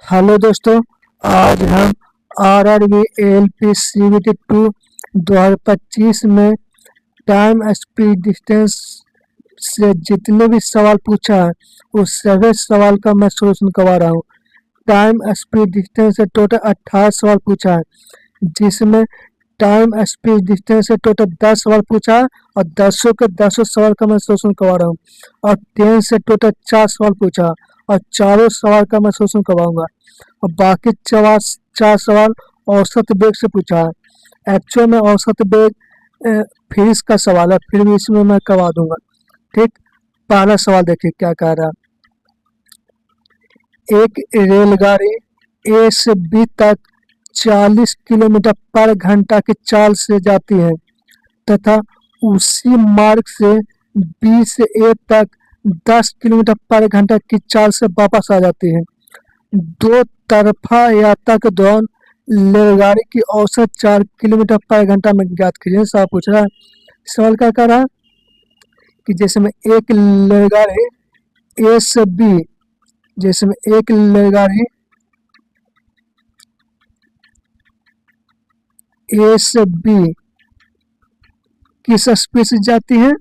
Hello दोस्तों। आज हम RRB ALP CBT 2 2025 में टाइम स्पीड डिस्टेंस से जितने भी सवाल पूछा है उस सभी सवाल का मैं सोल्यूशन करवा रहा हूँ। टाइम स्पीड डिस्टेंस से टोटल 18 सवाल पूछा है, जिसमें टाइम स्पीड डिस्टेंस से टोटल 10 सवाल पूछा है और 10 के 10 सवाल का मैं सोल्यूशन करवा रहा हूँ। और 10 से टोटल 4 सवाल पूछा और चारों सवाल का मैं सोल्यूशन करवाऊंगा। और बाकी 4 सवाल औसत वेग से पूछा है। एक्चुअल में औसत वेग फिजिक्स का सवाल है, फिर भी इसमें मैं करवा दूंगा। ठीक, पहला सवाल देखिए क्या कह रहा है। एक रेलगाड़ी ए से बी तक 40 किलोमीटर पर घंटा की चाल से जाती है तथा उसी मार्ग से बी से ए तक 10 किलोमीटर पर घंटा की चाल से वापस आ जाती है। दो तरफा यात्रा के दौरान रेलगाड़ी की औसत 4 किलोमीटर पर घंटा में ज्ञात कीजिए। सवाल पूछ रहा है। सवाल क्या कर रहा है कि जैसे में एक रेलगाड़ी ए से बी, जैसे में एक रेलगाड़ी ए से बी किस स्पीड से जाती है?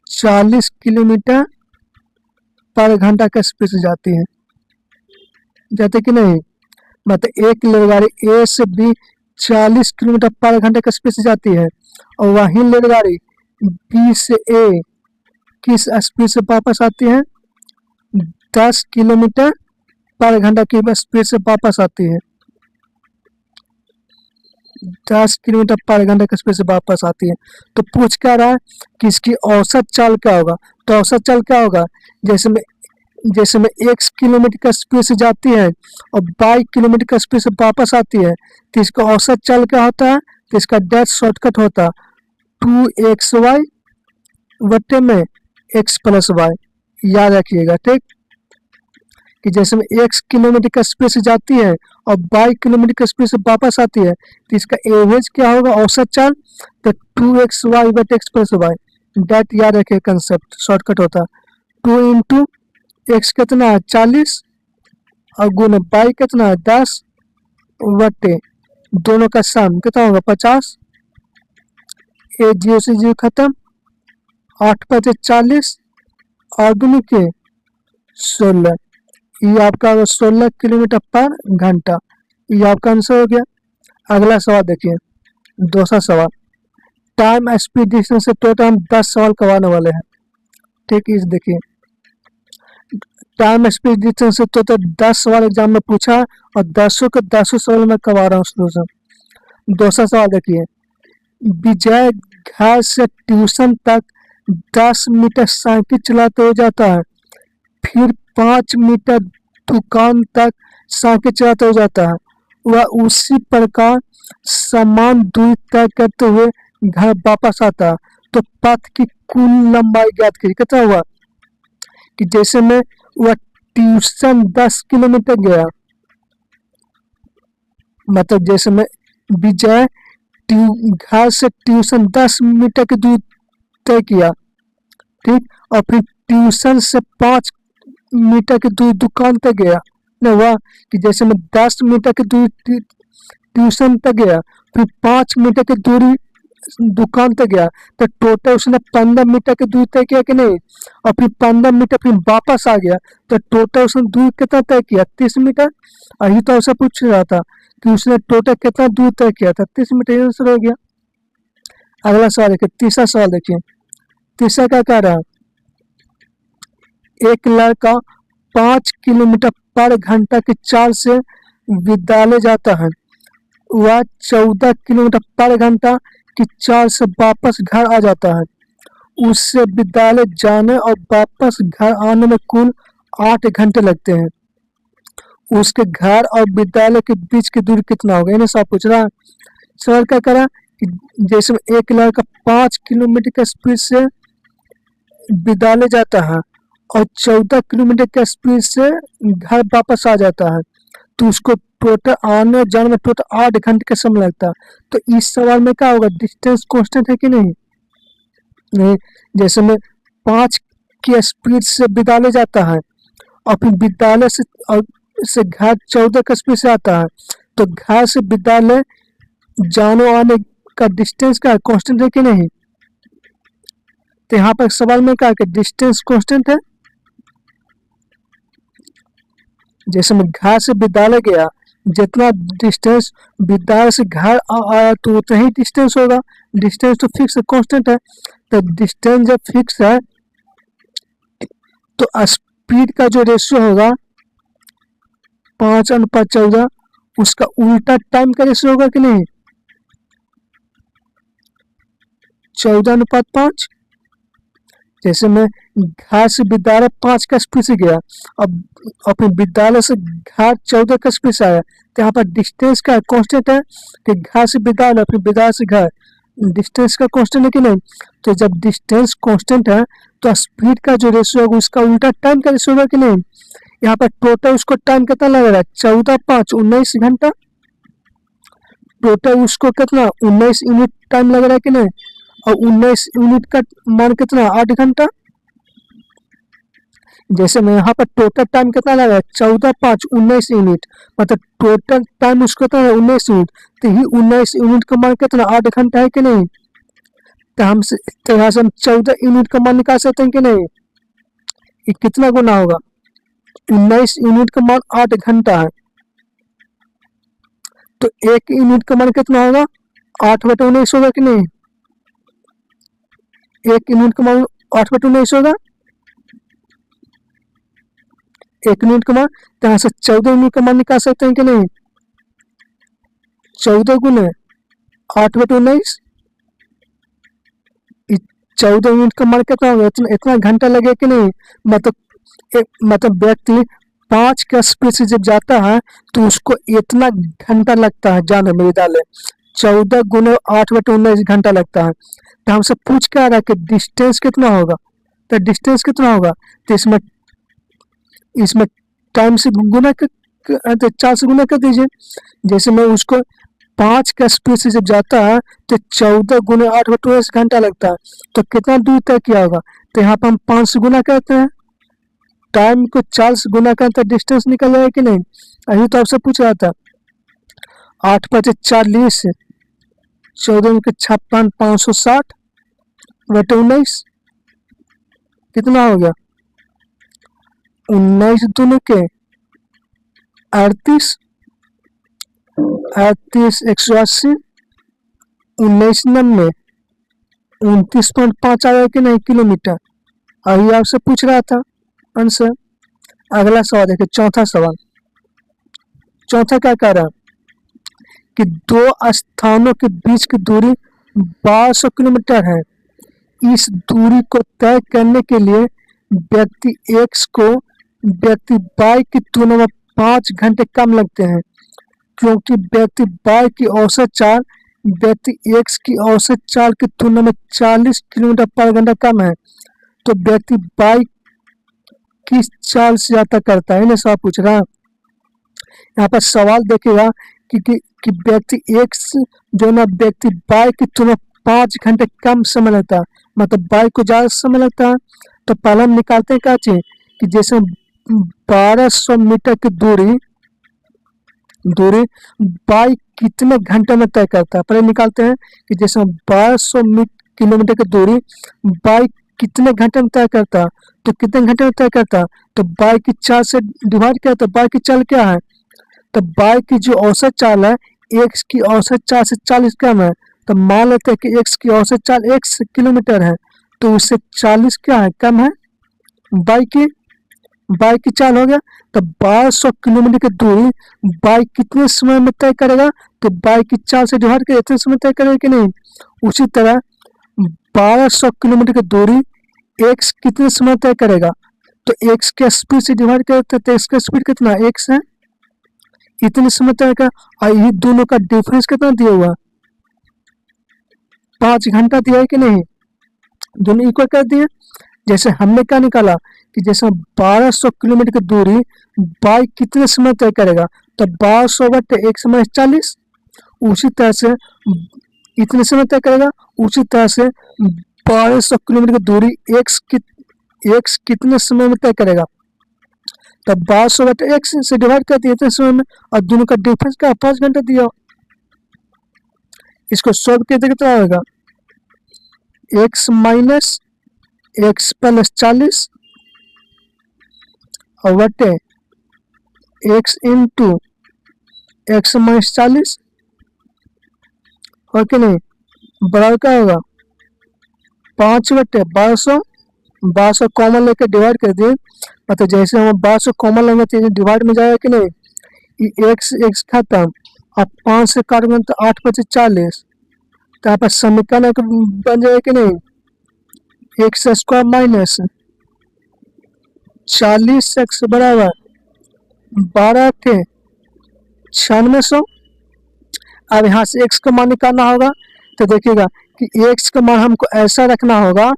40 किलोमीटर पर घंटा का स्पीड से जाती है। जाते कि नहीं? मतलब एक रेलगाड़ी ए से बी 40 किलोमीटर पर घंटे का स्पीड से जाती है और वही रेलगाड़ी बी से ए किस स्पीड से वापस आती है? 10 किलोमीटर पर घंटा की स्पीड से वापस आती है। 10 किलोमीटर पर घंटे की स्पीड से वापस आती है। तो पूछ क्या रहा है कि इसकी औसत चाल क्या होगा? तो औसत चाल क्या होगा? जैसे में 1 किलोमीटर का स्पीड से जाती है और 22 किलोमीटर का स्पीड से वापस आती है, तो इसका औसत चाल क्या होता है? तो इसका डायरेक्ट शॉर्टकट होता है 2xy बटे में x प्लस वाई। याद रखिएगा। ठीक, कि जैसे में 1 किलोमीटर का स्पीड से जाती है और 22 किलोमीटर का स्पीड से वापस आती है, तो इसका एवरेज क्या होगा? औसत चाल तो 2xy बटे x प्लस वाई। डेट याद रखिए, कंसेप्ट शॉर्टकट होता है 2 इंटू एक्स कितना है 40 और गुना बाई कितना है 10 बटे दोनों का सम कितना होगा 50। ए 0 से 0 खत्म, 8 बटे 40 और गुना के 16। ये आपका 16 किलोमीटर पर घंटा। ये आपका आंसर हो गया। अगला सवाल देखिए, दूसरा सवाल। टाइम स्पीड डिस्टेंस से टोटल हम 10 सवाल करवाने वाले हैं। ठीक, इस देखिए टाइम स्पीड डिस्टेंस से टोटल 10 सवाल एग्जाम में पूछा और 10 सवाल मैं करवा रहा हूँ सोल्यूशन। दूसरा सवाल देखिए, विजय घर से ट्यूशन तक 10 मीटर साइकिल चलाते हुए जाता है, फिर 5 मीटर दुकान तक साइकिल चलाते हुए जाता है। वह उसी प्रकार समान दूरी तय करते हुए घर वापस आता है। तो पथ की कुल लंबाई ज्ञात कीजिए। कितना हुआ कि जैसे में वह ट्यूशन 10 किलोमीटर गया, मतलब जैसे में विजय घर से ट्यूशन 10 मीटर की दूरी तय किया, ठीक, और फिर ट्यूशन से 5 मीटर की दूरी दुकान तक गया। न हुआ कि जैसे में 10 मीटर की दूरी ट्यूशन तक गया, फिर 5 मीटर की दूरी दुकान तक गया, तो टोटल उसने 15 मीटर की दूरी तय किया कि नहीं? और फिर 15 मीटर फिर वापस आ गया, तो टोटल उसने दूरी कितना तय किया? 30 मीटर। और ये तो ऐसा पूछ रहा था कि उसने टोटल कितना दूर तय किया था? 30 मीटर। आंसर हो गया। अगला सवाल देखिए, तीसरा सवाल देखिए। तीसरा क्या कह रहा है? एक लड़का 5 किलोमीटर पर घंटा की चाल से विद्यालय जाता है। वह 14 किलोमीटर पर घंटा की चाल से वापस घर आ जाता है। उससे विद्यालय जाने और वापस घर आने में कुल 8 घंटे लगते हैं। उसके घर और विद्यालय के बीच की दूरी कितना होगा? इन्हें सब पूछ रहा है। सवाल क्या करा कि जैसे एक लड़का 5 किलोमीटर के स्पीड से विद्यालय जाता है और 14 किलोमीटर के स्पीड से घर वापस आ जाता है, तो उसको टोटल आने और जाने में टोटल 8 घंटे का समय लगता है। तो इस सवाल में क्या होगा? डिस्टेंस कांस्टेंट है कि नहीं? नहीं। जैसे में 5 की स्पीड से विद्यालय जाता है और फिर विद्यालय से घर 14 कस्बे से आता है, तो घर से विद्यालय जाने आने का डिस्टेंस का कांस्टेंट है कि नहीं? तो यहाँ पर सवाल में क्या है, डिस्टेंस कांस्टेंट है। जैसे मैं घर से विद्यालय गया, जितना डिस्टेंस विद्यालय से घर आया तो उतना ही डिस्टेंस होगा। डिस्टेंस तो फिक्स कांस्टेंट है। तो डिस्टेंस जब फिक्स है तो स्पीड का जो रेशियो होगा 5:14, उसका उल्टा टाइम का रेशियो होगा कि नहीं? 14:5। जैसे मैं घर से विद्यालय 5 का स्पीड से गया, अब अपने विद्यालय से घर 14 का स्पीड से आया, तो यहाँ पर डिस्टेंस का कांस्टेंट है कि घर से विद्यालय, अपने विद्यालय से घर डिस्टेंस का कांस्टेंट है कि नहीं? तो जब डिस्टेंस कांस्टेंट है तो स्पीड का जो रेशियो होगा उसका उल्टा टाइम का रेशियो होगा कि नहीं? यहाँ पर टोटल उसको टाइम कितना लग रहा है? 14:5 19 घंटा। टोटल उसको कितना 19 यूनिट टाइम लग रहा है कि नहीं? और 19 यूनिट का मान कितना 8 घंटा। जैसे मैं यहाँ पर टोटल टाइम कितना लगा 14:5 19 यूनिट, मतलब टोटल टाइम उसको कितना है 19 यूनिट, तो ही 19 यूनिट का मान कितना 8 घंटा है कि नहीं? तो यहाँ से हम 14 यूनिट का मान निकाल सकते हैं कि नहीं? ये कितना गुना होगा? 19 यूनिट का मान 8 घंटा है, तो 1 यूनिट का मान कितना होगा 8/19 होगा कि नहीं? 1 यूनिट का मान 8/19 होगा। 1 यूनिट का मान, तो यहाँ से 14 यूनिट का मान निकाल सकते हैं कि नहीं? 14 गुने 8/19, 14 यूनिट का मान कितना होगा? इतना घंटा लगेगा कि नहीं? मतलब व्यक्ति 5 का स्पीड से जब जाता है तो उसको इतना घंटा लगता है जाने में विद्यालय। 14 गुने 8/19 घंटा लगता है। तो हमसे पूछ क्या रहा है कि डिस्टेंस कितना होगा? तो डिस्टेंस कितना होगा? तो इसमें टाइम से गुना तो 4 से गुना कर दीजिए। जैसे मैं उसको 5 का स्पीड से जब जाता है तो 14 गुने 8/19 घंटा लगता है, तो कितना दूर तय किया होगा? तो यहाँ पर हम 5 से गुना करते हैं, टाइम को 4 से गुना करते हैं, डिस्टेंस निकल जाएगा कि नहीं? अभी तो आपसे पूछ रहा था 8×40, 14 के 56, 560/19 कितना हो गया? 19 दूनी के 38, 180, 1990, 29.5 आया कि नहीं किलोमीटर? अभी आपसे पूछ रहा था आंसर। अगला सवाल देखिए, चौथा सवाल। चौथा क्या कह रहा है कि 2 स्थानों के बीच की दूरी 1200 किलोमीटर है। इस दूरी को तय करने के लिए व्यक्ति X को व्यक्ति Y की तुलना में 5 घंटे कम लगते हैं, क्योंकि व्यक्ति Y की औसत चाल व्यक्ति X की औसत चाल की तुलना में 40 किलोमीटर पर घंटा कम है, तो व्यक्ति Y किस चाल से यात्रा करता है? सवाल पूछ रहा है। यहाँ पर सवाल देखिएगा कि व्यक्ति X जो ना व्यक्ति Y की तुलना 5 घंटे कम समय लगता है, मतलब Y को ज्यादा समय लगता है। तो पहले हम निकालते हैं क्या चीज कि जैसे 1200 मीटर की दूरी Y कितने घंटे में तय करता है। पहले निकालते हैं कि जैसे 1200 किलोमीटर की दूरी Y कितने घंटे में तय करता है, तो कितने घंटे में तय करता है? तो Y की 4 से डिवाइड किया तो Y की चाल क्या है? तो Y की जो औसत चाल है X की औसत चाल से 40 कम है, तो मान लेते हैं कि X की औसत चाल 1 किलोमीटर है, तो उससे 40 क्या है कम है Y की चाल हो गया। तो 1200 किलोमीटर की दूरी Y कितने समय में तय करेगा? तो Y की चाल से डिवाइड कर इतने समय तय करेगा कि नहीं? उसी तरह 1200 किलोमीटर की दूरी X कितने समय तय करेगा? तो X के स्पीड से डिवाइड करते तो X का स्पीड कितना X है, इतने समय तय का। और ये दोनों का डिफरेंस कितना दिया हुआ? 5 घंटा दिया है कि नहीं? दोनों इक्वल कर दिए। जैसे हमने क्या निकाला कि जैसे 1200 किलोमीटर की दूरी Y कितने समय तय करेगा, तो 1200/1/40। उसी तरह से इतने समय तय करेगा। उसी तरह से 1200 किलोमीटर की दूरी X कितने समय में तय करेगा, तो 12/x से डिवाइड कर दिया था इसमें और दोनों का डिफरेंस क्या 5 घंटा दिया। इसको सॉल्व करके कितना होगा x माइनस x प्लस 40 और बटे x इंटू x माइनस 40 और कि नहीं बराबर क्या होगा 5/1200 कॉमन लेकर डिवाइड कर दिए। मतलब जैसे हम 1200 कॉमन लेंगे तो डिवाइड में जाएगा कि नहीं x खत्म अब 5 से काटेंगे तो 8/40 तो यहाँ पर समीकरण बन जाएगा कि नहीं x स्क्वायर माइनस 40x बराबर 12/9600। अब यहाँ से x का मान निकालना होगा तो देखिएगा कि x का मान हमको ऐसा रखना होगा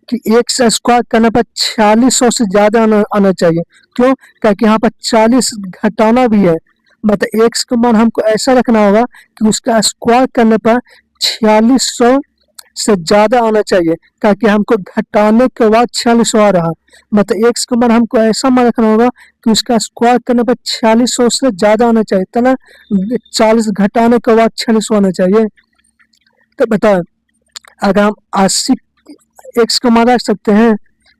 कि x स्क्वायर करने पर 4600 से ज्यादा आना चाहिए। क्यों क्योंकि यहाँ पर 40 घटाना भी है। मतलब x का मान हमको ऐसा रखना होगा कि उसका स्क्वायर करने पर 4600 से ज्यादा आना चाहिए ताकि हमको घटाने के बाद 4600 आ रहा। मतलब x का मान हमको ऐसा मान रखना होगा कि उसका स्क्वायर करने पर 4600 से ज्यादा आना चाहिए तो ना 40 घटाने के बाद 4600 आना चाहिए। तो बताओ अगर हम 80 x का मान रख सकते हैं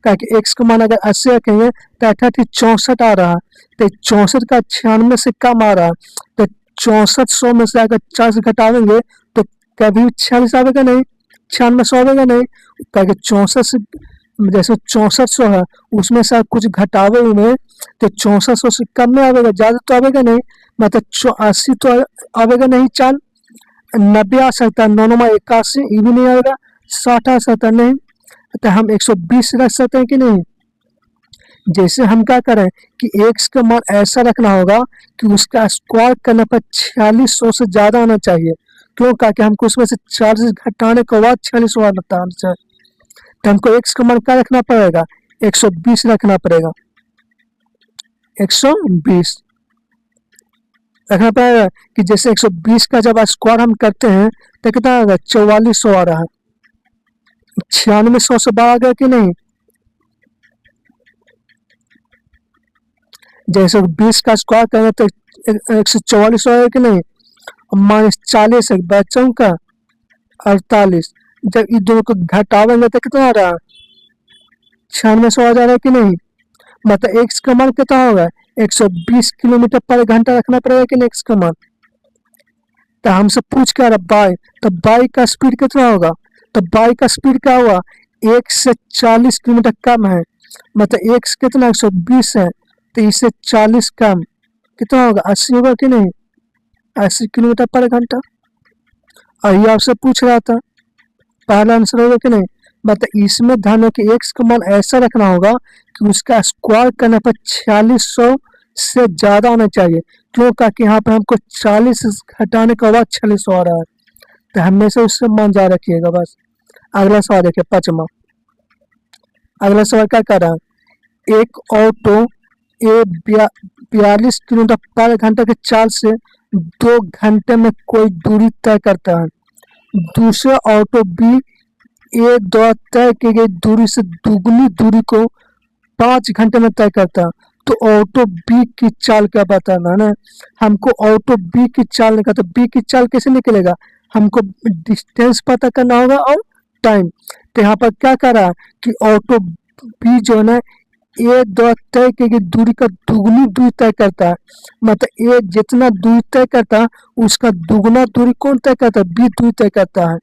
ताकि x का मान अगर 80 रखेंगे तो 64 आ रहा तो 64 का 96 से कम आ रहा तो 6400 में से अगर 40 घटावेंगे तो कभी 46 आवेगा नहीं 9600 आवेगा नहीं ताकि 64 से जैसे 6400 है उसमें से कुछ घटावे में तो 6400 से कम में आवेगा ज्यादा तो आवेगा नहीं। मतलब 80 तो आवेगा नहीं 90 आ सकता है 9 81 ये भी नहीं आएगा 60 आ सकता नहीं तो हम 120 रख सकते हैं कि नहीं। जैसे हम क्या करें कि x का मान ऐसा रखना होगा कि उसका स्क्वायर करने पर 4600 से ज्यादा आना चाहिए। क्यों ताकि हमको उसमें से 40 घटाने के बाद 4600 आना चाहिए तो हमको x का मान क्या रखना पड़ेगा 120 रखना पड़ेगा 120 रखना पड़ेगा कि जैसे 120 का जब स्क्वायर हम करते हैं तो कितना आएगा 4400 आ रहा है 9600 से बाहर आ गया कि नहीं। जैसे 20 का स्क्वायर करेंगे तो 144 आएगा कि नहीं -40 है बच्चों का 48 जब ये दोनों को घटावेंगे तो कितना आ रहा है 9600 आ जा रहा है कि नहीं। मतलब x का मान कितना होगा 120 किलोमीटर पर घंटा रखना पड़ेगा कि नहीं x का मान। तो हमसे पूछ क्या रहा बाई तो बाई का स्पीड कितना होगा तो बाई का स्पीड क्या हुआ 1 से 40 किलोमीटर कम है। मतलब x कितना 120 है तो इससे 40 कम कितना होगा 80 होगा कि नहीं 80 किलोमीटर पर घंटा। और ये आपसे पूछ रहा था पहला आंसर होगा कि नहीं। मतलब इसमें ध्यान कि x का मान ऐसा रखना होगा कि उसका स्क्वायर करने पर 4600 से ज्यादा आना चाहिए। क्यों ताकि यहाँ पर हमको 40 घटाने के बाद 4600 आ रहा है तो हमेशा उससे मान जा रखिएगा बस। अगला सवाल देखिए 5वां। अगला सवाल क्या कर रहा है एक ऑटो ए 42 किलोमीटर पर घंटा के चाल से 2 घंटे में कोई दूरी तय करता है। दूसरा ऑटो बी ए द्वारा तय की गई दूरी से दुगनी दूरी को 5 घंटे में तय करता है। तो ऑटो बी की चाल क्या बताना है ना। हमको ऑटो बी की चाल निकाल तो बी की चाल कैसे निकलेगा हमको डिस्टेंस पता करना होगा और टाइम। तो यहाँ पर क्या कर रहा है कि ऑटो बी जो है ना ए द्वारा तय की गई दूरी का दुगनी दूरी तय करता है। मतलब ए जितना दूरी तय करता है उसका दुगना दूरी कौन तय करता है बी दूरी तय करता है।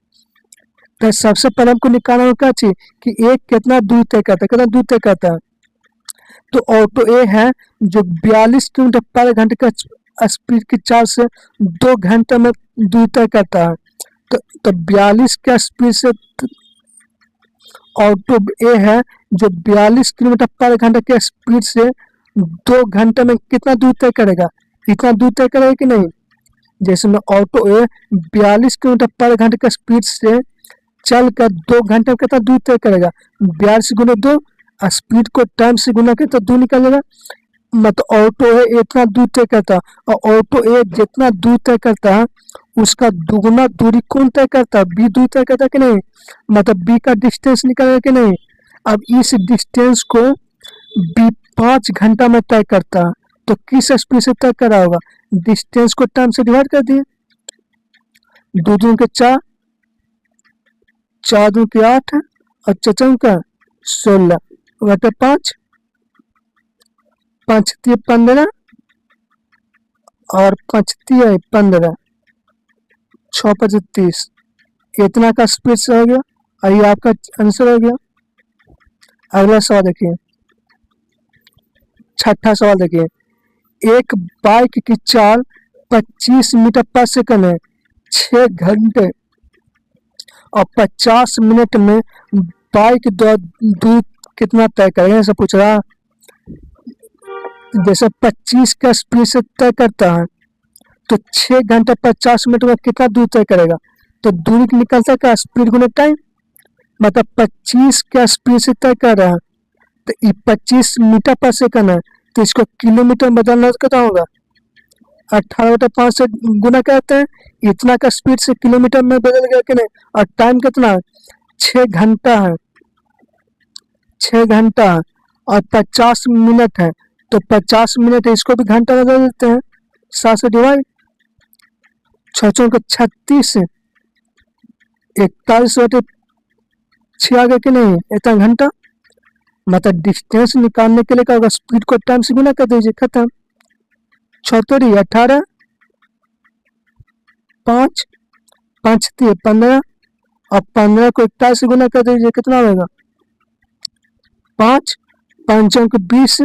तो सबसे पहले हमको निकालना होगा क्या चाहिए कि ए कितना दूरी तय करता है कितना दूरी तय करता है। तो ऑटो ए है जो 42 किलोमीटर पर घंटे का स्पीड की चाल से 2 घंटे में दूरी तय करता है। तो 42 का स्पीड से ऑटो ए है जो 42 किलोमीटर पर घंटे के स्पीड से 2 घंटे में कितना दूर तय करेगा इतना दूर तय करेगा कि नहीं। जैसे में ऑटो ए 42 किलोमीटर पर घंटे के स्पीड से चल कर 2 घंटे में कितना दूर तय करेगा 42 गुना 2 स्पीड को टाइम से गुना के तो 2 निकलेगा। मतलब ऑटो ए इतना दूर तय करता है और ऑटो ए जितना दूर तय करता है उसका दुगना दूरी कौन तय करता है बी दूर तय करता है कि नहीं। मतलब बी का डिस्टेंस निकलेगा कि नहीं। अब इस डिस्टेंस को बी 5 घंटा में तय करता है, तो किस स्पीड से तय करा होगा? डिस्टेंस को टाइम से डिवाइड कर दिए। 2 दूनी के 4, 4 दूनी के 8 और 4 का 16 बटे 5, 5 तिये 15 और 5 तिये 15, 6 5 30, इतना का स्पीड से हो गया और ये आपका आंसर हो गया। अगला सवाल देखिए, छठा सवाल देखिए, एक बाइक की चाल 25 मीटर पर सेकंड है, 6 घंटे और 50 मिनट में बाइक दूर कितना तय करेगा, ऐसा पूछ रहा। जैसे 25 का स्पीड से तय करता है तो 6 घंटे 50 मिनट में कितना दूर तय करेगा? तो दूरी निकलता क्या? स्पीड गुने टाइम, मतलब 25 का स्पीड से तय कर रहा है तो ये 25 मीटर पर सेकंड है, तो इसको किलोमीटर में बदलना कितना होगा? 18/5 से गुना करते हैं, इतना का स्पीड से किलोमीटर में बदल गया कि नहीं। और टाइम कितना? 6 घंटा है, 6 घंटा और 50 मिनट है, तो 50 मिनट है, इसको भी घंटा में बदल देते हैं, 7 से डिवाइड, 6 को 36, 41/6 आ गया कि नहीं, इतना घंटा। मतलब डिस्टेंस निकालने के लिए क्या होगा? स्पीड को टाइम से गुना कर दीजिए, खत्म। 6 18, 5 5 15 और 15 को 41 से गुना कर दीजिए, कितना होगा? 5 5 20,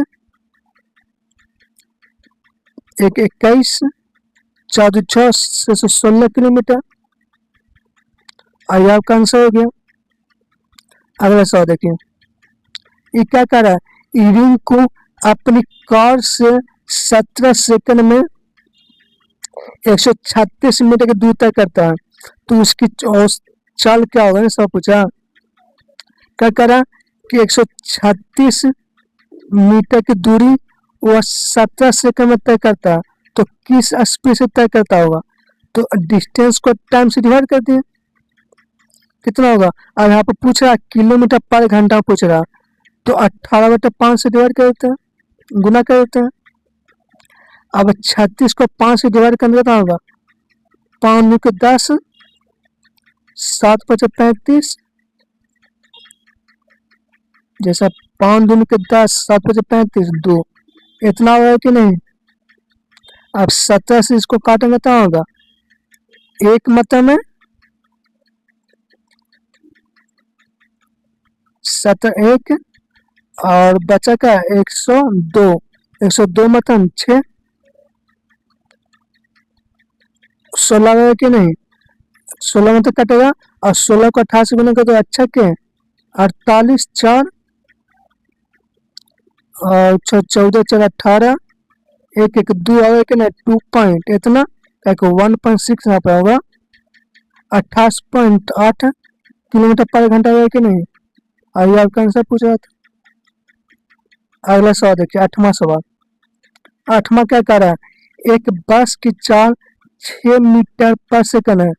1 21, 4 6 16 किलोमीटर। आइए आपका आंसर हो गया। अगला सवाल देखिए, ये क्या कर रहा है? रिंग को अपनी कार से 17 सेकंड में 136 मीटर की दूरी तय करता है, तो उसकी चाल क्या होगा? सब पूछा। क्या करा कि 136 मीटर की दूरी वह 17 सेकंड में तय करता है, तो किस स्पीड से तय करता होगा? तो डिस्टेंस को टाइम से डिवाइड कर दिए, कितना होगा? और यहाँ पर पूछ रहा किलोमीटर पर घंटा पूछ रहा, तो 18/5 से डिवाइड कर देते हैं, गुना कर देते हैं। अब 36 को 5 से डिवाइड करने का होगा, 5 दूनी के 10, 7 5 35, जैसा 5 दूनी के 10, 7 5 35, 2, इतना होगा कि नहीं। अब 17 से इसको काटेंगे तो होगा, एक मतलब में 1 और बचा का 102, 102 मतलब 6, 16 कि नहीं, 16 में तो कटेगा और 16 को 18 से गुना कर दो, अच्छा के 48, 4 और 14 4 18, 1 1 2 आएगा कि नहीं, 2 पॉइंट इतना 1.6 यहाँ पे होगा, 28.8 किलोमीटर पर घंटा होगा कि नहीं। आइए आपका आंसर पूछ रहा था। अगला सवाल देखिए, 8वां सवाल। 8वां क्या कर रहा है? एक बस की चाल 6 मीटर पर सेकंड है,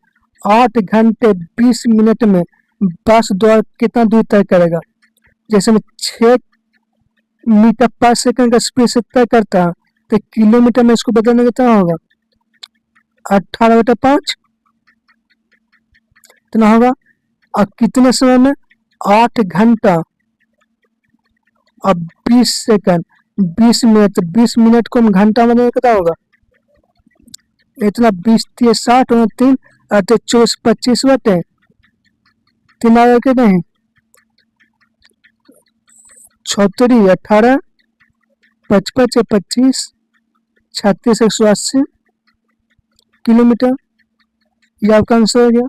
8 घंटे 20 मिनट में बस द्वारा कितना दूर तय करेगा? जैसे में 6 मीटर पर सेकंड का स्पीड से तय करता है, तो किलोमीटर में इसको बदलने कितना होगा? 18/5 इतना होगा। और कितने समय में? 8 घंटा और 20 सेकंड, 20 मिनट, 20 मिनट को हम घंटा में कितना होगा? इतना 20 3 60 और 3 24 25 बटे 3 आएगा कि नहीं, 36 18 55 25 36 180 किलोमीटर। ये आपका आंसर हो गया।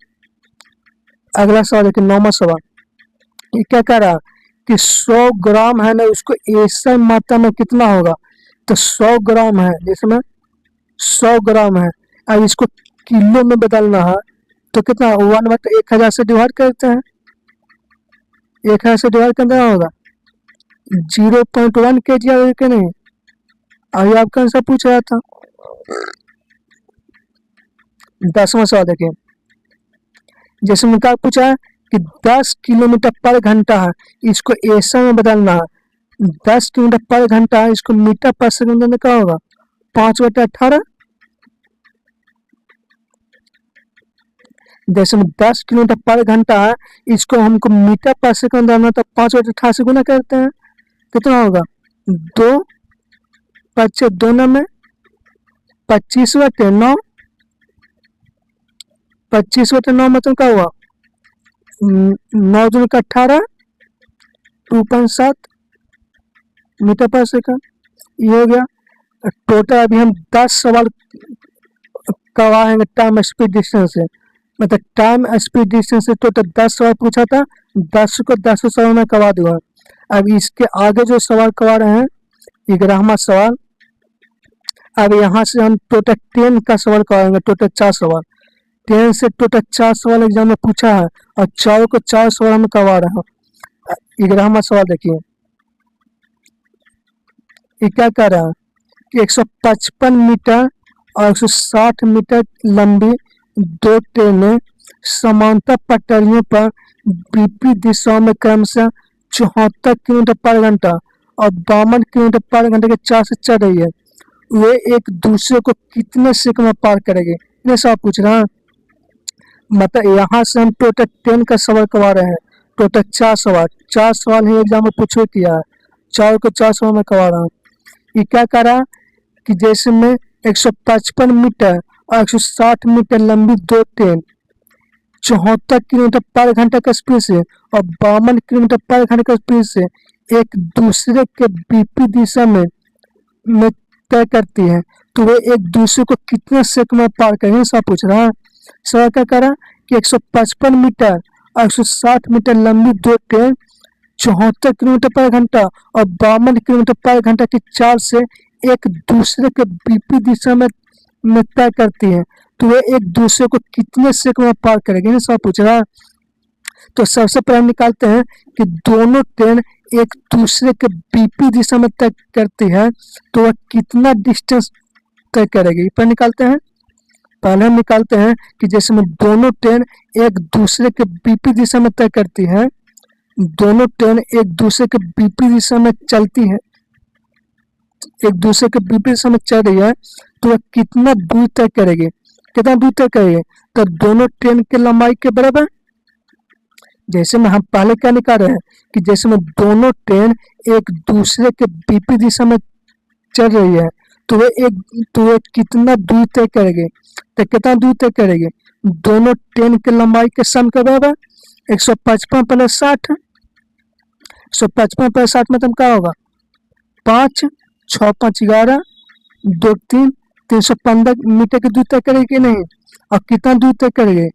अगला सवाल देखिए, 9वां सवाल। ये क्या कह रहा कि 100 ग्राम है ना, उसको ऐसा मात्रा में कितना होगा? तो 100 ग्राम है, जिसमें 100 ग्राम है, अब इसको किलो में बदलना है, तो कितना 1/1000 से डिवाइड करते हैं, 1000 से डिवाइड करना होगा, 0.1 kg आएगा कि नहीं। आइए आपका आंसर पूछ रहा था। 10वां सवाल देखिए, जैसे मुझे पूछा है कि 10 किलोमीटर पर घंटा है, इसको ऐसा में बदलना है, 10 किलोमीटर पर घंटा, इसको मीटर पर सेकंड में क्या होगा 5/18। जैसे में 10 किलोमीटर पर घंटा है, इसको हमको मीटर पर सेकंड आना तो 5/18 से गुना करते हैं, कितना होगा 2 5 2 में 25/9, 25/9 मतलब क्या हुआ 9 दूनी का 18, 2.7 मीटर पर सेकंड, ये हो गया टोटल। अभी हम 10 सवाल करवाएंगे टाइम स्पीड डिस्टेंस से, मतलब टाइम स्पीड डिस्टेंस से टोटल 10 सवाल पूछा था, 10 को 10 सवाल में करवा दूंगा। अब इसके आगे जो सवाल करवा रहे हैं 11वां सवाल, अब यहाँ से हम टोटल 10 का सवाल करवाएंगे, टोटल 4 सवाल, 10 से टोटल 4 सवाल एग्जाम में पूछा है और 4 को 4 सवाल हम करवा रहे हैं। 11वां सवाल देखिए, ये क्या कह रहा है कि 155 मीटर और 160 मीटर लंबी दो ट्रेनें समांतर पटरियों पर विपरीत दिशाओं में क्रमशः 74 किलोमीटर पर घंटा और 52 किलोमीटर पर घंटे के 4 से चल रही है। वे एक दूसरे को कितने सेकंड में पार करेंगे, ये सब पूछ रहा है। मतलब यहाँ से हम टोटल 10 का सवाल करवा रहे हैं, टोटल 4 सवाल ही एग्जाम में पूछो किया है, 4 को 4 सवाल में करवा रहा हूँ। ये क्या कर रहा कि जैसे में 155 मीटर और 160 मीटर लंबी दो ट्रेन 74 किलोमीटर पर घंटा का स्पीड से और 52 किलोमीटर पर घंटे का स्पीड से एक दूसरे के विपरीत दिशा में तय करती है, तो वे एक दूसरे को कितने सेकंड में पार करेंगे, सब पूछ रहा है। सवाल क्या करा कि 155 मीटर और 160 मीटर लंबी दो ट्रेन 74 किलोमीटर पर घंटा और 52 किलोमीटर पर घंटा की चाल से एक दूसरे के विपरीत दिशा में तय करती है, तो वे एक दूसरे को कितने सेकंड में पार करेंगे, ये सब पूछ रहा है। तो सबसे पहले निकालते हैं कि दोनों ट्रेन एक दूसरे के विपरीत दिशा में तय करती है, तो वह कितना डिस्टेंस तय करेगी, पर निकालते हैं। पहले हम निकालते हैं कि जैसे में दोनों ट्रेन एक दूसरे के विपरीत दिशा में तय करती है, दोनों ट्रेन एक दूसरे के विपरीत दिशा में चलती है, एक दूसरे के विपरीत दिशा में चल रही है, तो वह कितना दूर तय करेगी, कितना दूर तय करेगी, तो दोनों ट्रेन की लंबाई के बराबर। जैसे में हम पहले क्या निकाल रहे हैं कि जैसे में दोनों ट्रेन एक दूसरे के विपरीत दिशा में चल रही है, तो वे कितना दूर तय करेगी, तो कितना दूर तय करेगी, दोनों ट्रेन की लंबाई के सम के बराबर 155 + 60, 155 + 60 मतलब क्या होगा 5 6 5 11 2 3 315 मीटर की दूर तय करेगी कि नहीं, और कितना दूर तय करेगी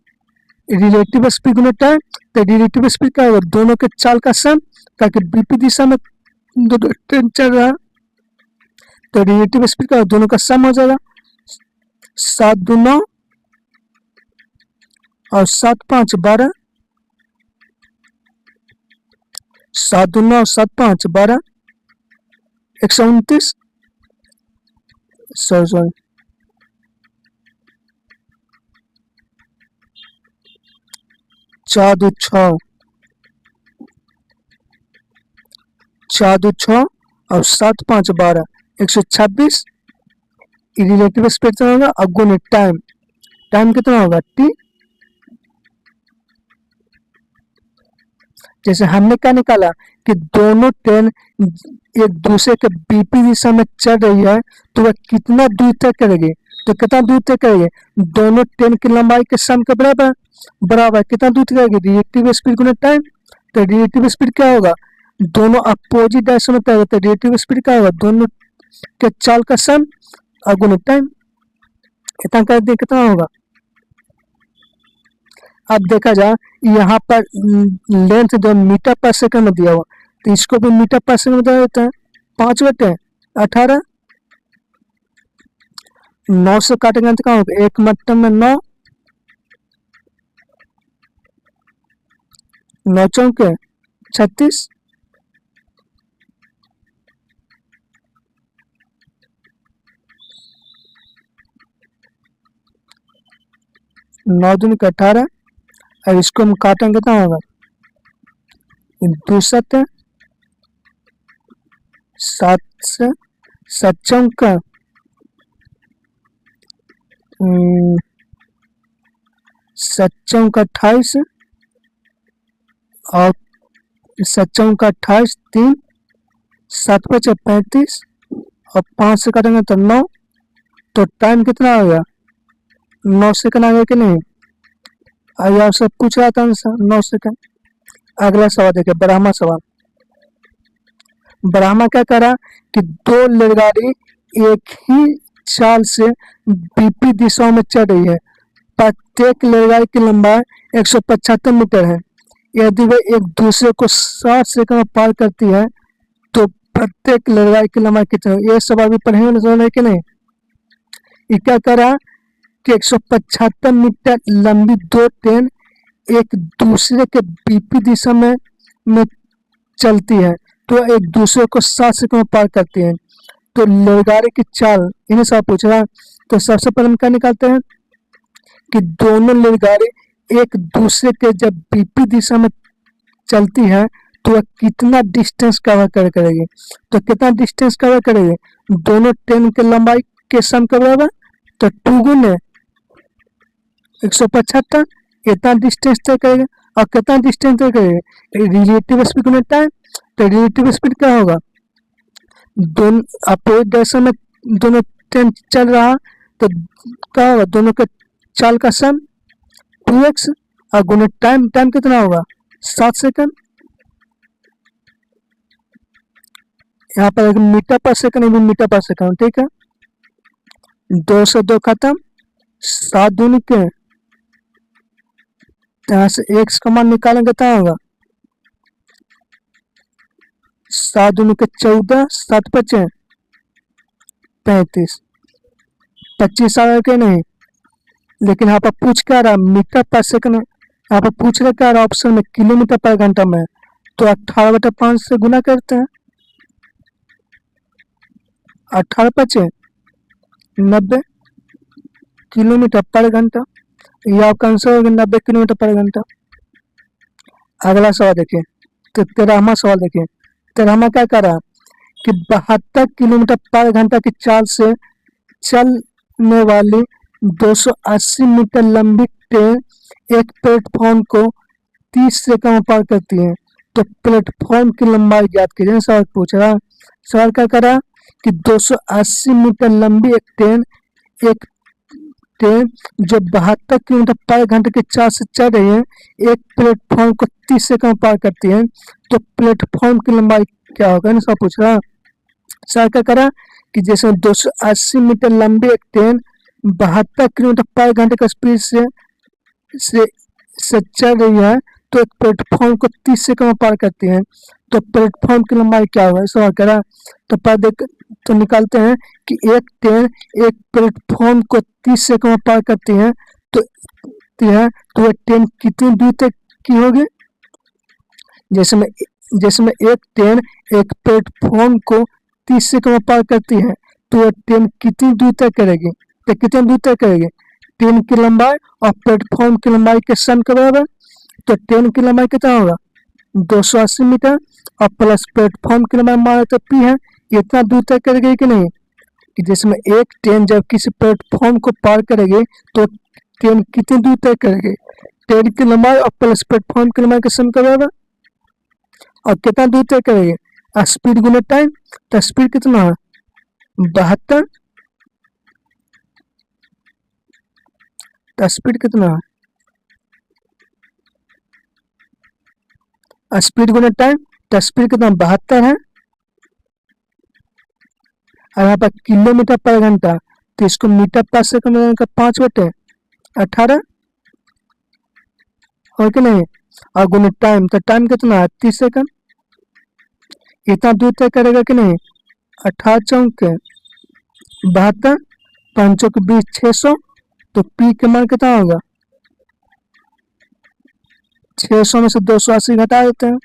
रिलेटिव स्पीड गुना टाइम, तो रिलेटिव स्पीड क्या होगा दोनों के चाल का सम, ताकि विपरीत दिशा में दो ट्रेन चल रहा है, तो रिलेटिव स्पीड का दोनों का सम हो जाएगा 7 2 9 और 7 5 12, 7 2 9 7 5 12 129, सॉरी 4 2 6 और 7 5 12 126 रिलेटिव स्पीड कितना होगा, अगुण टाइम, टाइम कितना होगा टी। जैसे हमने क्या निकाला कि दोनों ट्रेन एक दूसरे के विपरीत दिशा में चल रही है, तो वह कितना दूर तय करेगी, तो कितना दूर तय करेगी दोनों ट्रेन की लंबाई के सम के बराबर, कितना दूर तय करेगी रिलेटिव स्पीड गुना टाइम, तो रिलेटिव स्पीड क्या होगा दोनों अपोजिट डायरेक्शन में तय होता है, रिलेटिव स्पीड क्या होगा दोनों के चाल का सम अगुण टाइम, इतना कर दिए कितना होगा। अब देखा जाए यहाँ पर लेंथ जो मीटर पर सेकंड में दिया हुआ, तो इसको भी मीटर पर सेकंड में दिया जाता है 5/18, 9 से काटेंगे तो क्या होगा 1 मतलब में 9, 9 चौके 36, 9 दूनी का 18, और इसको हम काटेंगे कितना होगा 2 7 सात से सात चौक सात चौक 28 और सात चौक 28 3 7 5 35 और 5 से काटेंगे तो 9। तो टाइम कितना हो गया? 9 सेकंड आ गया कि नहीं? आइए आपसे पूछ रहा था आंसर 9 सेकंड। अगला सवाल देखिए, ब्रह्मा सवाल। ब्रह्मा क्या करा कि दो रेलगाड़ी एक ही चाल से विपरीत दिशाओं में चल रही है। प्रत्येक रेलगाड़ी की लंबाई 175 मीटर है। यदि वे एक दूसरे को 60 सेकंड में पार करती है तो प्रत्येक रेलगाड़ी की लंबाई कितनी है? ये सवाल भी पढ़ेंगे समझ कि नहीं? ये क्या करा कि 175 मीटर लंबी दो ट्रेन एक दूसरे के विपरीत दिशा में चलती है तो एक दूसरे को 60 सेकंड में पार करती है। तो रेलगाड़ी की चाल इन्हें सब पूछ रहा है। तो सबसे पहले हम क्या निकालते हैं कि दोनों रेलगाड़ी एक दूसरे के जब विपरीत दिशा में चलती है तो वह कितना डिस्टेंस कवर करेगी। तो कितना डिस्टेंस कवर करेगी? दोनों ट्रेन की लंबाई के सम के बराबर। तो 2 गुने 175 इतना डिस्टेंस तय करेगा। और कितना डिस्टेंस तय करेगा? रिलेटिव स्पीड गुने टाइम। तो रिलेटिव स्पीड क्या होगा? दोनों अपोजिट डायरेक्शन में दोनों ट्रेन चल रहा तो क्या होगा? दोनों के चाल का सम 2x और गुने टाइम। टाइम कितना होगा? 7 सेकंड। यहाँ पर एक मीटर पर सेकंड, मीटर पर सेकंड, ठीक है। 2 से 2 खत्म, 7 दूनी के यहाँ से x का मान निकालेंगे तो होगा 7 दूनी के 14, 7 5 35, 25 आ के नहीं। लेकिन यहाँ पर पूछ क्या रहा? मीटर पर सेकंड। यहाँ पर पूछ रहा क्या रहा ऑप्शन में? किलोमीटर पर घंटा में। तो 18/5 से गुना करते हैं। 18 5 90 किलोमीटर पर घंटा। यह आपका आंसर होगा 90 किलोमीटर पर घंटा। अगला सवाल देखिए, तो 13वां सवाल देखिए। 13वां क्या कर रहा कि 72 किलोमीटर पर घंटा की चाल से चलने वाली 280 मीटर लंबी ट्रेन एक प्लेटफॉर्म को 30 सेकंड में पार करती है। तो प्लेटफॉर्म की लंबाई ज्ञात कीजिए। सवाल पूछ रहा। सवाल क्या करा कि 280 मीटर लंबी एक ट्रेन जो 72 किलोमीटर पर घंटे की चाल से चल रही है एक प्लेटफॉर्म को 30 सेकंड पार करती है। तो प्लेटफॉर्म की लंबाई क्या होगा? सब पूछ रहा। सर क्या करा कि जैसे 280 मीटर लंबी एक ट्रेन 72 किलोमीटर पर घंटे की स्पीड से चल रही है तो एक प्लेटफॉर्म को 30 सेकंड में पार करती है। तो प्लेटफॉर्म की लंबाई क्या होगा? सवाल करा। तो पहले तो निकालते हैं कि एक ट्रेन एक प्लेटफॉर्म को 30 सेकंड में पार करती है तो वह ट्रेन कितनी दूर तक की होगी? जैसे में एक ट्रेन एक प्लेटफॉर्म को 30 सेकंड में पार करती है तो वह ट्रेन कितनी दूर तक करेगी? तो कितनी दूर तक करेगी? ट्रेन की लंबाई और प्लेटफॉर्म की लंबाई के सम के बराबर। तो ट्रेन की लंबाई कितना होगा? 280 मीटर और प्लस प्लेटफॉर्म की लंबाई हमारा तो पी है। इतना दूर तक करेगी कि नहीं? कि जिसमें एक ट्रेन जब किसी प्लेटफॉर्म को पार करेगी तो ट्रेन कितनी दूर तक करेगी? ट्रेन की लंबाई और प्लस प्लेटफॉर्म की लंबाई के सम के बराबर। और कितना दूर तक करेगी? स्पीड गुने टाइम। तो स्पीड कितना है? 72। तो स्पीड कितना है? स्पीड गुने टाइम। तो स्पीड कितना? 72 है। और यहाँ पर किलोमीटर पर घंटा तो इसको मीटर पर सेकंड का 5/18 और कि नहीं। और गुने टाइम तो टाइम कितना है? 30 सेकंड। इतना दूर तय करेगा कि नहीं? 18 चौक 72, 5 के 20 600। तो पी के मान कितना होगा? 600 में से 280 घटा देते हैं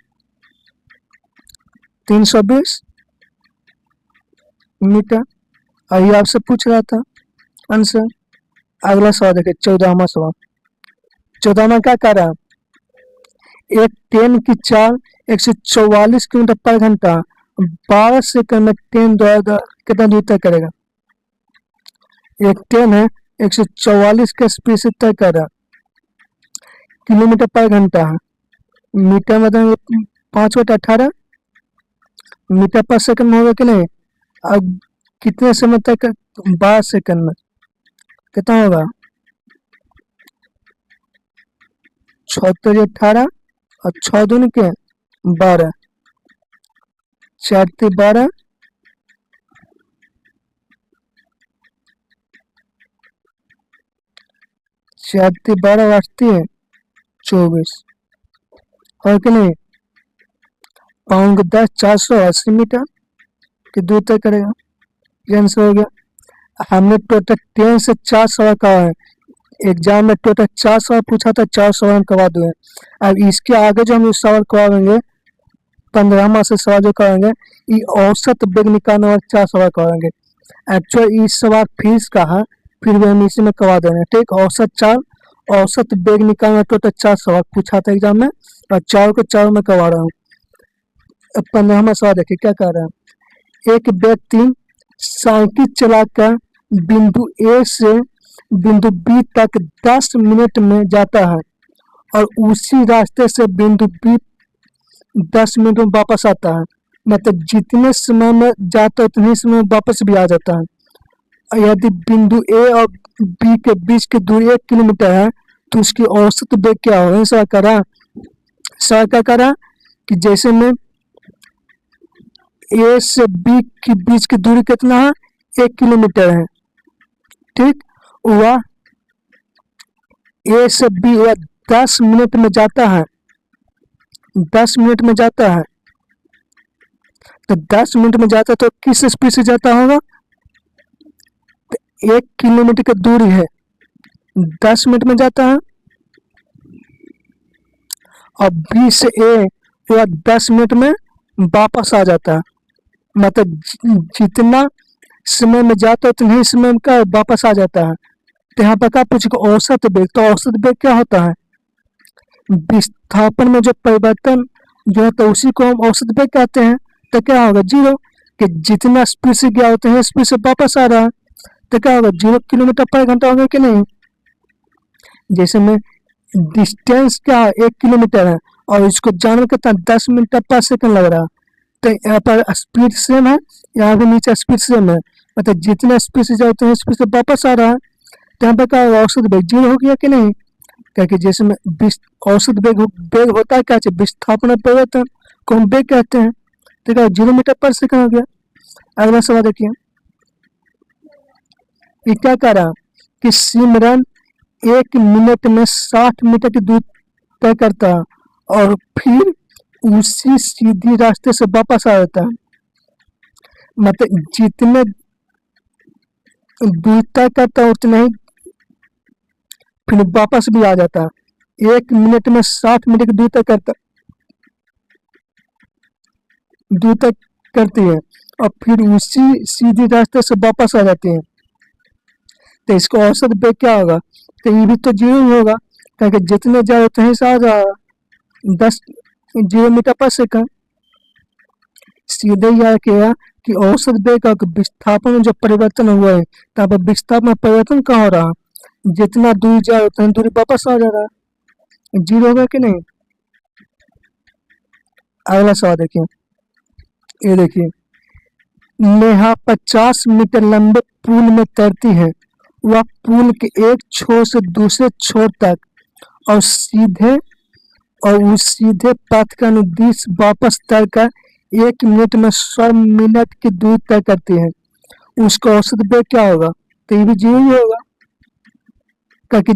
320 मीटर। और ये आपसे पूछ रहा था आंसर। अगला सवाल देखिए, 14वां सवाल। 14वां क्या कर रहा है? एक ट्रेन की चाल 144 किलोमीटर पर घंटा 12 सेकंड में 10 द्वारा कितना दूर तय करेगा? एक 10 है, 144 के स्पीड से तय कर रहा, किलोमीटर पर घंटा है, मीटर में 5/18 मीटर पर सेकंड में होगा कि नहीं? अब कितने समय तक? 12 सेकंड में कितना होगा? 6×18 और 6 दूनी के 12, 4×12, 4×12 8 24 और कि नहीं? पाउंड 10 480 मीटर की दूर तय करेगा। ये आंसर हो गया। हमने टोटल 10 से 4 सवाल कहा है, एग्जाम में टोटल 4 सवाल पूछा था, 4 सवाल हम करवा दिए। अब इसके आगे जो हम सवाल करवाएंगे 15वां से सवाल जो कराएंगे, ये औसत वेग निकालने वाले 4 सवाल कराएंगे। एक्चुअल इस सवाल फीस का है, फिर भी हम इसी में करवा देंगे। ठीक, औसत वेग निकालने टोटल 4 सवाल पूछा था एग्जाम में, और 4 को 4 में करवा रहा हूँ। अब 15वां सवाल देखिए क्या कह रहा है। एक व्यक्ति साइकिल चलाकर बिंदु ए से बिंदु बी तक 10 मिनट में जाता है और उसी रास्ते से बिंदु बी 10 मिनट में वापस आता है। मतलब जितने समय में जाता है उतने समय में वापस भी आ जाता है। यदि बिंदु ए और बी के बीच की दूरी 1 किलोमीटर है तो उसकी औसत वेग क्या होगा? सवाल क्या करा कि जैसे में ए से बी के बीच की दूरी कितना है? 1 किलोमीटर है। ठीक, वह ए से बी वह 10 मिनट में जाता है, 10 मिनट में जाता है। तो 10 मिनट में जाता है तो किस स्पीड से जाता होगा? 1 किलोमीटर की दूरी है, 10 मिनट में जाता है। और बी से ए वह 10 मिनट में वापस आ जाता है। मतलब जितना समय में जाता है उतने ही समय में का वापस आ जाता है। तो यहाँ पर क्या पूछेगा? औसत वेग। तो औसत वेग क्या होता है? विस्थापन में जो परिवर्तन जो होता है उसी को हम औसत वेग कहते हैं। तो क्या होगा? 0, कि जितना स्पीड से गया होता है स्पीड से वापस आ रहा है। तो क्या होगा? 0 किलोमीटर पर घंटा होगा कि नहीं? जैसे में डिस्टेंस क्या है? 1 किलोमीटर है और इसको जाने में कितना 10 मिनट पर सेकंड लग रहा है। तो यहाँ पर स्पीड सेम है, यहाँ भी नीचे स्पीड सेम है। मतलब जितना स्पीड से जाते हैं स्पीड से वापस आ रहा है। तो यहाँ पर क्या होगा? औसत वेग 0 हो गया कि नहीं? क्योंकि जैसे में औसत वेग होता है क्या? विस्थापन परिवर्तन को हम वेग कहते हैं। तो क्या 0 मीटर पर सेकंड हो गया। अगला सवाल देखिए, ये क्या कह रहा कि सिमरन 1 मिनट में 60 मीटर की दूरी तय करता है और फिर उसी सीधी रास्ते से वापस आ जाता है। मतलब जितने दूर तय करता है उतना ही फिर वापस भी आ जाता है। 1 मिनट में 60 मीटर की दूरी तय करती है और फिर उसी सीधी रास्ते से वापस आ जाती है। तो इसका औसत वेग क्या होगा? तो ये भी तो 0 ही होगा, क्योंकि जितने ज्यादा उतने से आ रहा है 10 0 मीटर पर सेकंड। सीधे यह किया कि औसत वेग और विस्थापन में जो परिवर्तन हुआ है, तब विस्थापन में परिवर्तन कहाँ हो रहा? जितना दूर जाए उतना दूरी वापस आ जा रहा है। 0 होगा कि नहीं? अगला सवाल देखिए, ये देखिए, नेहा 50 मीटर लंबे पुल में तैरती है। वह पुल के एक छोर से दूसरे छोर तक और उस सीधे पथ का अनुदिश वापस तैरकर 1 मिनट में 100 मिनट की दूरी तय करती है। उसका औसत वेग क्या होगा? तो ये भी 0 ही होगा, क्योंकि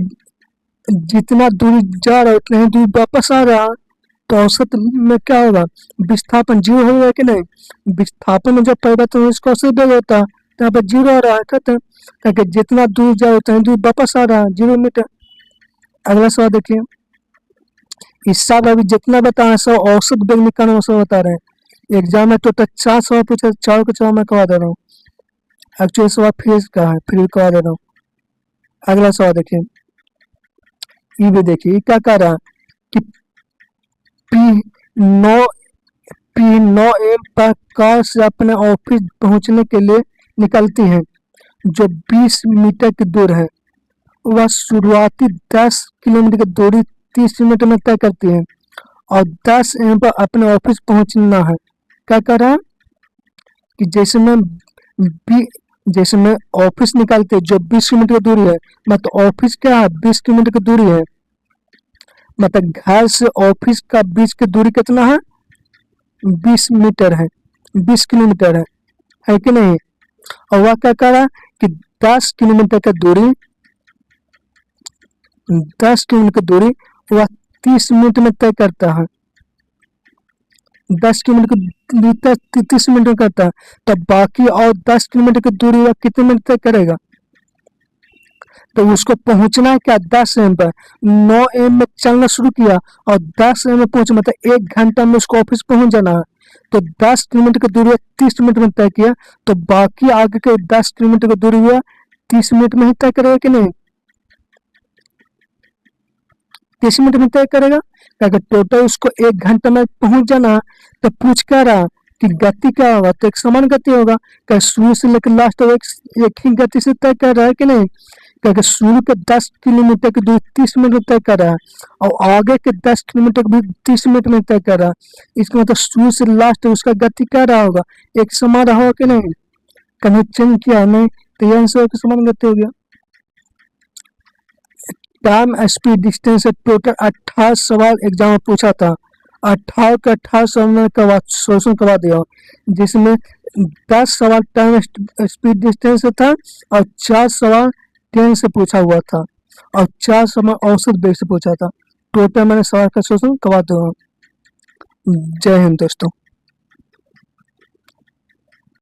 जितना दूरी जा रहा है उतना ही दूरी वापस आ रहा है। तो औसत में क्या होगा? विस्थापन 0 होगा कि नहीं? विस्थापन में जब परिवर्तन हो इसका औसत वेग होता है, तो यहाँ पर 0 आ रहा है खत्म, क्योंकि जितना दूर जाए उतना दूर वापस आ रहा है, 0 मीटर। अगला सवाल देखिए, इस साल अभी जितना बताया सब औसत वेग निकालना सब बता रहे हैं। एग्जाम में टोटल 4 सवाल पूछे, 4 के 4 मैं करवा दे रहा हूँ। एक्चुअली सवाल फिर का है, फिर करवा दे रहा हूँ। अगला सवाल देखिए, ये भी देखिए क्या कह रहा है कि P 9 पी 9 AM पर कार से अपने ऑफिस पहुंचने के लिए निकलती है, जो 20 मीटर की दूर है। वह शुरुआती 10 किलोमीटर की दूरी 30 मिनट में तय करती है और 10 AM पर अपने ऑफिस पहुंचना है। क्या कर रहा है कि जैसे मैं ऑफिस निकालते जो 20 किलोमीटर की दूरी है, मतलब ऑफिस क्या है 20 किलोमीटर की दूरी है, मतलब घर से ऑफिस का बीच की दूरी कितना है 20 मीटर है, 20 किलोमीटर है कि नहीं। और वह क्या कर रहा है कि 10 किलोमीटर की दूरी 10 किलोमीटर की दूरी वह 30 मिनट में तय करता है। 10 किलोमीटर की दूरी 30 मिनट में करता है, तो बाकी और 10 किलोमीटर की दूरी वह कितने मिनट तय करेगा। तो उसको पहुंचना है क्या 10 AM पर, 9 AM में चलना शुरू किया और 10 AM में पहुंचा, मतलब 1 घंटा में उसको ऑफिस पहुंच जाना है। तो 10 किलोमीटर की दूरी 30 मिनट में तय किया, तो बाकी आगे के 10 किलोमीटर की दूरी हुआ 30 मिनट में ही तय करेगा कि नहीं, 30 मिनट में तय करेगा। अगर टोटल उसको 1 घंटा में पहुंच जाना, तो पूछ क्या रहा कि गति क्या होगा, तो एक समान गति होगा। क्या शुरू से लेकर लास्ट तक एक ही गति से तय कर रहा है कि नहीं। क्योंकि शुरू के 10 किलोमीटर की दूरी 30 मिनट में तय कर रहा है और आगे के 10 किलोमीटर भी 30 मिनट में तय कर रहा है। इसका मतलब शुरू से लास्ट उसका गति क्या रहा होगा, एक समान रहा होगा कि नहीं, कहीं चेंज किया नहीं, तो ये आंसर समान गति हो गया। टाइम स्पीड डिस्टेंस से टोटल 18 सवाल एग्जाम में पूछा था। 18 के 18 सवाल का सोल्यूशन करवा दिया, जिसमें 10 सवाल टाइम स्पीड डिस्टेंस से था और 4 सवाल ट्रेन से पूछा हुआ था और 4 सवाल औसत वेग से पूछा था। टोटल मैंने सवाल का सोल्यूशन करवा दिया। जय हिंद दोस्तों।